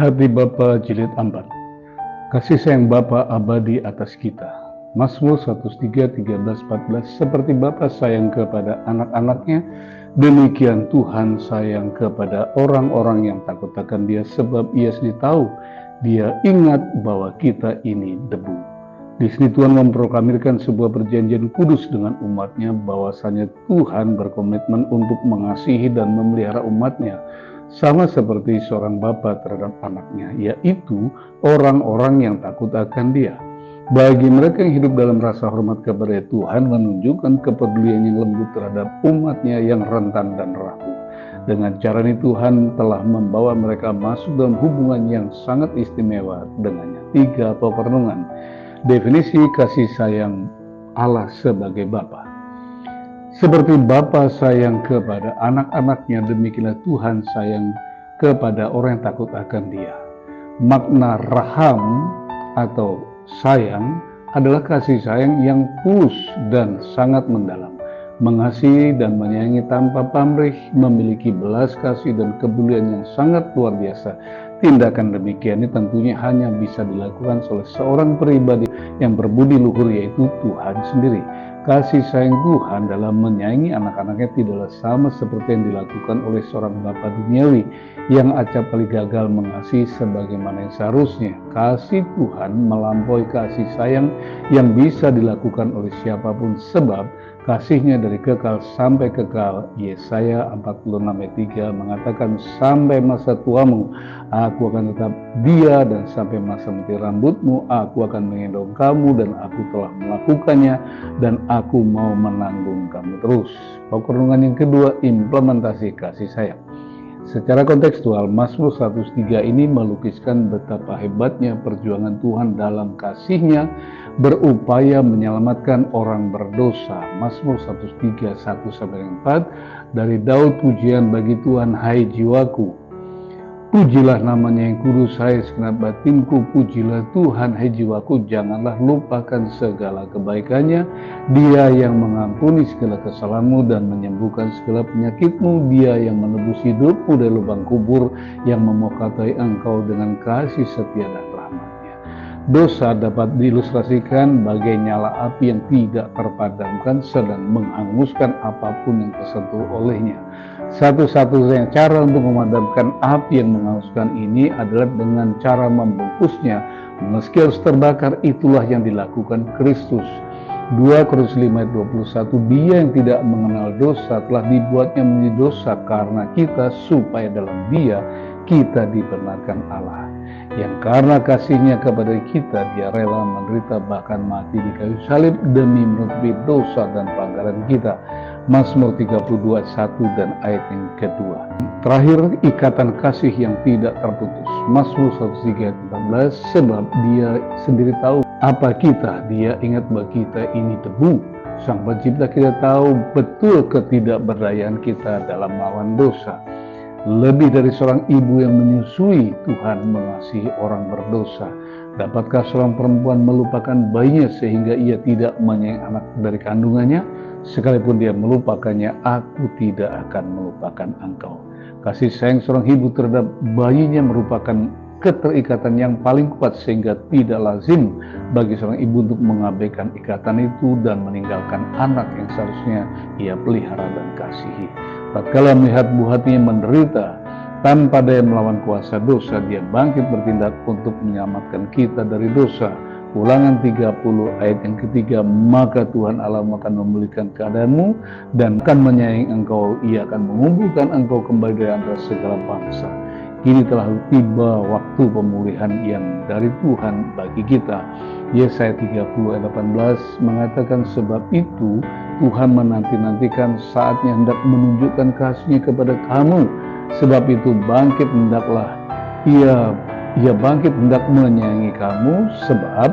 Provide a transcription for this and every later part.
Hati Bapa Jilid 4. Kasih sayang Bapa abadi atas kita. Mazmur 103, 13, 14. Seperti Bapa sayang kepada anak-anaknya, demikian Tuhan sayang kepada orang-orang yang takut akan Dia, sebab Ia sendiri tahu, Dia ingat bahwa kita ini debu. Di sini Tuhan memproklamirkan sebuah perjanjian kudus dengan umatnya, bahwasanya Tuhan berkomitmen untuk mengasihi dan memelihara umatnya, sama seperti seorang bapa terhadap anaknya, yaitu orang-orang yang takut akan Dia. Bagi mereka yang hidup dalam rasa hormat kepada Tuhan, menunjukkan kepedulian yang lembut terhadap umatnya yang rentan dan rapuh. Dengan cara ini Tuhan telah membawa mereka masuk dalam hubungan yang sangat istimewa dengannya. 3 perenungan. Definisi kasih sayang Allah sebagai Bapa. Seperti Bapa sayang kepada anak-anaknya, demikianlah Tuhan sayang kepada orang yang takut akan Dia. Makna raham atau sayang adalah kasih sayang yang tulus dan sangat mendalam, mengasihi dan menyayangi tanpa pamrih, memiliki belas kasih dan kepedulian yang sangat luar biasa. Tindakan demikian ini tentunya hanya bisa dilakukan oleh seorang pribadi yang berbudi luhur, yaitu Tuhan sendiri. Kasih sayang Tuhan dalam menyayangi anak-anaknya tidaklah sama seperti yang dilakukan oleh seorang bapa duniawi yang acap kali gagal mengasihi sebagaimana yang seharusnya. Kasih Tuhan melampaui kasih sayang yang bisa dilakukan oleh siapapun, sebab kasihnya dari kekal sampai kekal. Yesaya 46 ayat 3 mengatakan, sampai masa tuamu aku akan tetap dia, dan sampai masa mati rambutmu aku akan menggendong kamu, dan aku telah melakukannya, dan aku mau menanggung kamu terus. Pokok renungan yang kedua, implementasi kasih sayang. Secara kontekstual, Mazmur 103 ini melukiskan betapa hebatnya perjuangan Tuhan dalam kasih-Nya berupaya menyelamatkan orang berdosa. Mazmur 103, 1-4 dari Daud, pujian bagi Tuhan, hai jiwaku. Pujilah namanya yang kudus, hai segenap batinku. Pujilah Tuhan, hai jiwaku, janganlah lupakan segala kebaikannya. Dia yang mengampuni segala kesalahanmu dan menyembuhkan segala penyakitmu. Dia yang menebus hidupmu dari lubang kubur, yang memokatai engkau dengan kasih setia dan rahmat-Nya. Dosa dapat diilustrasikan bagai nyala api yang tidak terpadamkan, sedang menghanguskan apapun yang tersentuh olehnya. Satu-satunya cara untuk memadamkan api yang menghanguskan ini adalah dengan cara membungkusnya. Meski harus terbakar, itulah yang dilakukan Kristus. 2 Korintus 5 ayat 21, Dia yang tidak mengenal dosa telah dibuatnya menjadi dosa karena kita, supaya dalam Dia kita dibenarkan Allah. Yang karena kasih-Nya kepada kita, Dia rela menderita bahkan mati di kayu salib demi menutupi dosa dan pelanggaran kita. Mazmur 32 ayat 1 dan ayat yang kedua. Terakhir, ikatan kasih yang tidak terputus. Mazmur 103 ayat 14, sebab Dia sendiri tahu apa kita, Dia ingat bahwa kita ini debu. Sang Pencipta kita tahu betul ketidakberdayaan kita dalam melawan dosa. Lebih dari seorang ibu yang menyusui, Tuhan mengasihi orang berdosa. Dapatkah seorang perempuan melupakan bayinya sehingga ia tidak menyayangi anak dari kandungannya? Sekalipun dia melupakannya, aku tidak akan melupakan engkau. Kasih sayang seorang ibu terhadap bayinya merupakan keterikatan yang paling kuat, sehingga tidak lazim bagi seorang ibu untuk mengabaikan ikatan itu dan meninggalkan anak yang seharusnya ia pelihara dan kasihi. Tatkala melihat buah hatinya menderita tanpa daya melawan kuasa dosa, Dia bangkit bertindak untuk menyelamatkan kita dari dosa. Ulangan 30 ayat yang ketiga, maka Tuhan Allah akan memulihkan keadaanmu dan akan menyayangi engkau. Ia akan mengumpulkan engkau kembali dari antara segala bangsa. Kini telah tiba waktu pemulihan yang dari Tuhan bagi kita. Yesaya 30 ayat 18 mengatakan, sebab itu Tuhan menanti-nantikan saatnya hendak menunjukkan kasih-Nya kepada kamu. Sebab itu bangkit hendaklah Ia bangkit hendak menyayangi kamu, sebab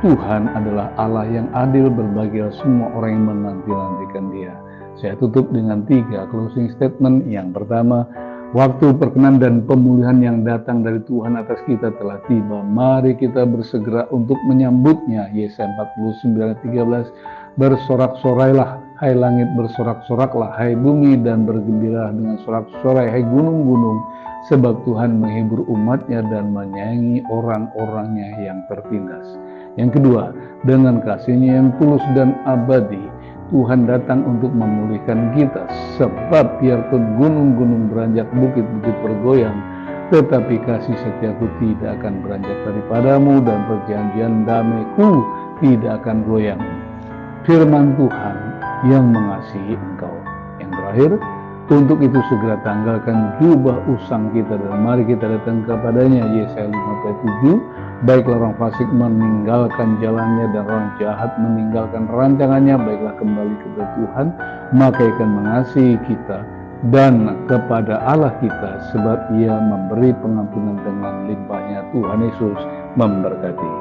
Tuhan adalah Allah yang adil, berbahagialah semua orang yang menanti-nantikan Dia. Saya tutup dengan 3 closing statement. Yang pertama, waktu perkenan dan pemulihan yang datang dari Tuhan atas kita telah tiba. Mari kita bersegera untuk menyambutnya. Yesaya 49 ayat 13, bersorak-sorailah hai langit bersorak-soraklah, hai bumi dan bergembira dengan sorak-sorai, hai gunung-gunung, sebab Tuhan menghibur umatnya dan menyayangi orang-orangnya yang tertindas. Yang kedua, dengan kasih-Nya yang tulus dan abadi, Tuhan datang untuk memulihkan kita, sebab biarpun gunung-gunung beranjak, bukit-bukit bergoyang, tetapi kasih setiaku tidak akan beranjak daripadamu, dan perjanjian damaiku tidak akan goyang. Firman Tuhan yang mengasihi engkau. Yang terakhir, untuk itu segera tanggalkan jubah usang kita dan mari kita datang kepadanya. Yesaya 57. Baiklah orang fasik meninggalkan jalannya dan orang jahat meninggalkan rancangannya, baiklah kembali kepada Tuhan, maka akan mengasihi kita dan kepada Allah kita, sebab Ia memberi pengampunan dengan limpahnya. Tuhan Yesus memberkati.